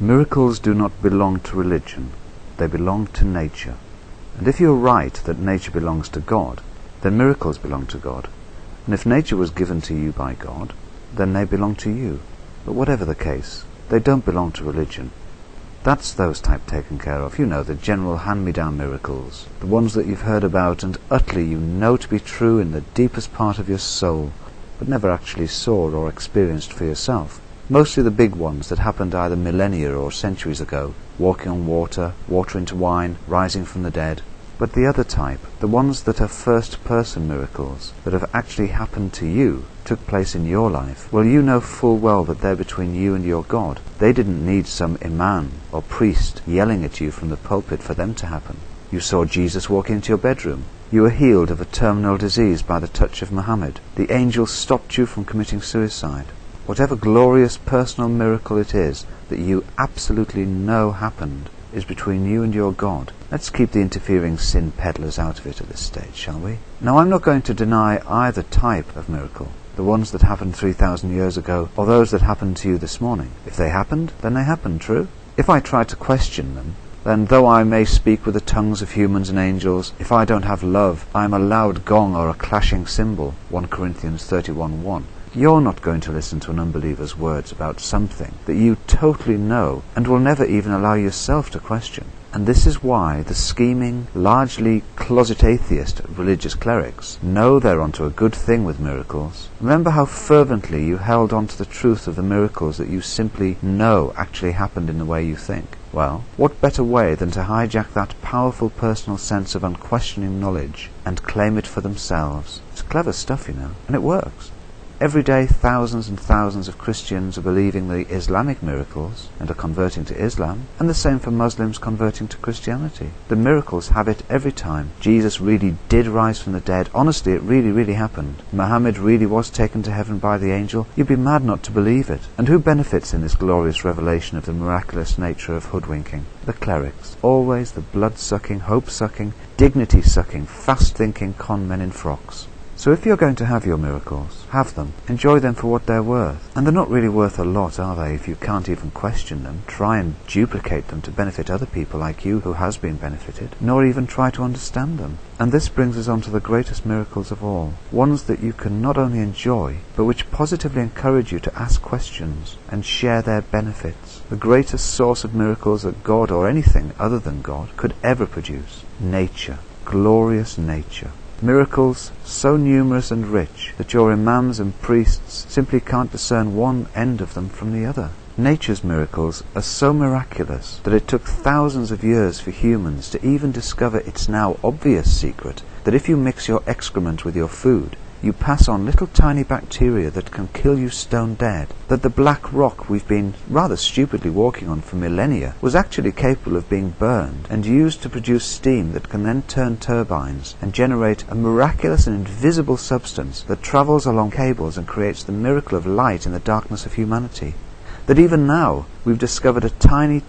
Miracles do not belong to religion, they belong to nature. And if you're right that nature belongs to God, then miracles belong to God. And if nature was given to you by God, then they belong to you. But whatever the case, they don't belong to religion. That's those type taken care of. You know, the general hand-me-down miracles, the ones that you've heard about and utterly you know to be true in the deepest part of your soul, but never actually saw or experienced for yourself. Mostly the big ones that happened either millennia or centuries ago, walking on water, water into wine, rising from the dead. But the other type, the ones that are first-person miracles, that have actually happened to you, took place in your life, well, you know full well that they're between you and your God. They didn't need some imam or priest yelling at you from the pulpit for them to happen. You saw Jesus walk into your bedroom. You were healed of a terminal disease by the touch of Muhammad. The angel stopped you from committing suicide. Whatever glorious personal miracle it is that you absolutely know happened is between you and your God. Let's keep the interfering sin peddlers out of it at this stage, shall we? Now, I'm not going to deny either type of miracle, the ones that happened 3,000 years ago or those that happened to you this morning. If they happened, then they happened, true? If I try to question them, then though I may speak with the tongues of humans and angels, if I don't have love, I am a loud gong or a clashing cymbal, 1 Corinthians 31:1. You're not going to listen to an unbeliever's words about something that you totally know and will never even allow yourself to question. And this is why the scheming, largely closet atheist religious clerics know they're onto a good thing with miracles. Remember how fervently you held on to the truth of the miracles that you simply know actually happened in the way you think. Well, what better way than to hijack that powerful personal sense of unquestioning knowledge and claim it for themselves? It's clever stuff, you know, and it works. Every day thousands and thousands of Christians are believing the Islamic miracles and are converting to Islam, and the same for Muslims converting to Christianity. The miracles have it every time. Jesus really did rise from the dead. Honestly, it really happened. Muhammad really was taken to heaven by the angel. You'd be mad not to believe it. And who benefits in this glorious revelation of the miraculous nature of hoodwinking? The clerics. Always the blood-sucking, hope-sucking, dignity-sucking, fast-thinking con men in frocks. So if you're going to have your miracles, have them. Enjoy them for what they're worth. And they're not really worth a lot, are they, if you can't even question them, try and duplicate them to benefit other people like you who has been benefited, nor even try to understand them. And this brings us on to the greatest miracles of all, ones that you can not only enjoy, but which positively encourage you to ask questions and share their benefits. The greatest source of miracles that God or anything other than God could ever produce. Nature. Glorious nature. Miracles so numerous and rich that your imams and priests simply can't discern one end of them from the other. Nature's miracles are so miraculous that it took thousands of years for humans to even discover its now obvious secret, that if you mix your excrement with your food, you pass on little tiny bacteria that can kill you stone dead, that the black rock we've been rather stupidly walking on for millennia was actually capable of being burned and used to produce steam that can then turn turbines and generate a miraculous and invisible substance that travels along cables and creates the miracle of light in the darkness of humanity. That even now we've discovered a tiny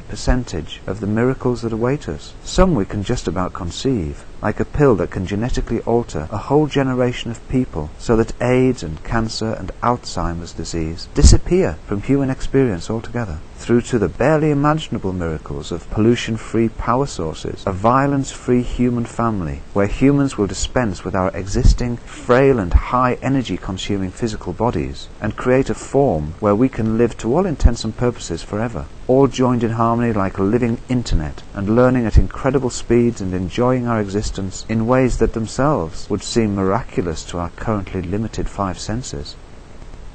percentage of the miracles that await us. Some we can just about conceive, like a pill that can genetically alter a whole generation of people so that AIDS and cancer and Alzheimer's disease disappear from human experience altogether, through to the barely imaginable miracles of pollution-free power sources, a violence-free human family, where humans will dispense with our existing frail and high energy-consuming physical bodies and create a form where we can live to all intents and purposes forever, all joined in harmony like a living internet, and learning at incredible speeds and enjoying our existence in ways that themselves would seem miraculous to our currently limited five senses.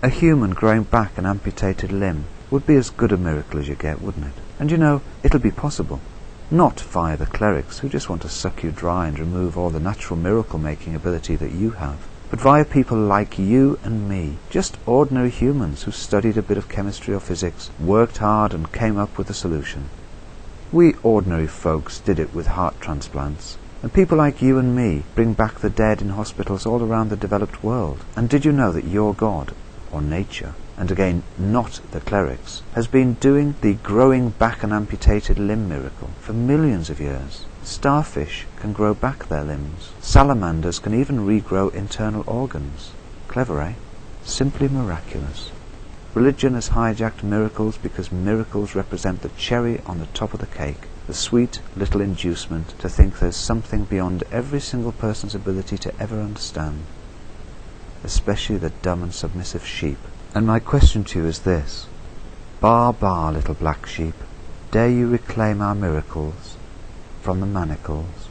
A human growing back an amputated limb would be as good a miracle as you get, wouldn't it? And you know, it'll be possible. Not via the clerics who just want to suck you dry and remove all the natural miracle-making ability that you have, but via people like you and me, just ordinary humans who studied a bit of chemistry or physics, worked hard and came up with a solution. We ordinary folks did it with heart transplants, and people like you and me bring back the dead in hospitals all around the developed world. And did you know that your God, or nature, and again not the clerics, has been doing the growing back an amputated limb miracle for millions of years? Starfish can grow back their limbs. Salamanders can even regrow internal organs. Clever, eh? Simply miraculous. Religion has hijacked miracles because miracles represent the cherry on the top of the cake, the sweet little inducement to think there's something beyond every single person's ability to ever understand, especially the dumb and submissive sheep. And my question to you is this: Ba, ba, little black sheep, dare you reclaim our miracles from the manacles?